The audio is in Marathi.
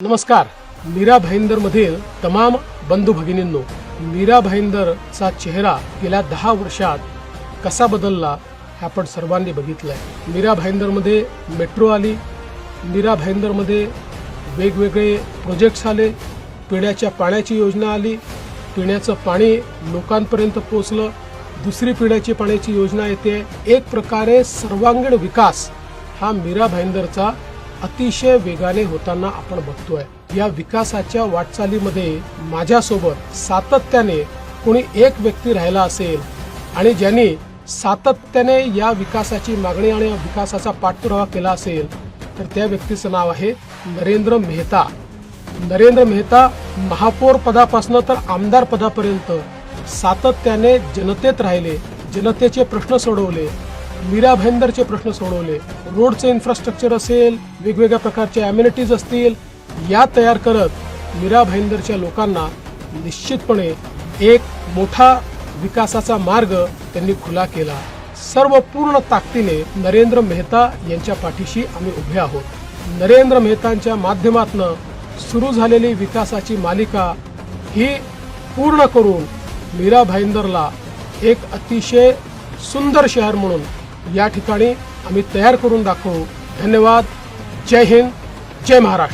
नमस्कार. मीरा भाईंदरमधील तमाम बंधू भगिनींनो, मीरा भाईंदरचा चेहरा गेल्या 10 वर्षात कसा बदलला हे आपण सर्वांनी बघितलंय. मीरा भाईंदरमध्ये मेट्रो आली, मीरा भाईंदरमध्ये वेगवेगळे प्रोजेक्ट्स आले, पिण्याच्या पाण्याची योजना आली, पिण्याचं पाणी लोकांपर्यंत पोहोचलं, दुसरी पिण्याची पाण्याची योजना येते. एक प्रकारे सर्वांगीण विकास हा मीरा भाईंदरचा अतिशय वेगाने होताना आपण बघतोय. या विकासाच्या वाटचालीमध्ये माझ्यासोबत सातत्याने कोणी एक व्यक्ती राहिला असेल आणि ज्यांनी सातत्याने या विकासाची मागणी आणि विकासाचा पाठपुरावा केला असेल तर त्या व्यक्तीचं नाव आहे नरेंद्र मेहता. नरेंद्र मेहता महापौर पदापासून तर आमदार पदापर्यंत सातत्याने जनतेत राहिले, जनतेचे प्रश्न सोडवले, मीरा भाईंदरचे प्रश्न सोडवले. रोडचे इन्फ्रास्ट्रक्चर असेल, वेगवेगळ्या प्रकारचे अम्युनिटीज असतील, या तयार करत मीरा भाईंदरच्या लोकांना निश्चितपणे एक मोठा विकासाचा मार्ग त्यांनी खुला केला. सर्व पूर्ण ताकदीने नरेंद्र मेहता यांच्या पाठीशी आम्ही उभे आहोत. नरेंद्र मेहतांच्या माध्यमातून सुरू झालेली विकासाची मालिका ही पूर्ण करून मीरा भाईंदरला एक अतिशय सुंदर शहर म्हणून या ठिकाणी आम्ही तयार करून दाखवू. धन्यवाद. जय हिंद, जय महाराष्ट्र.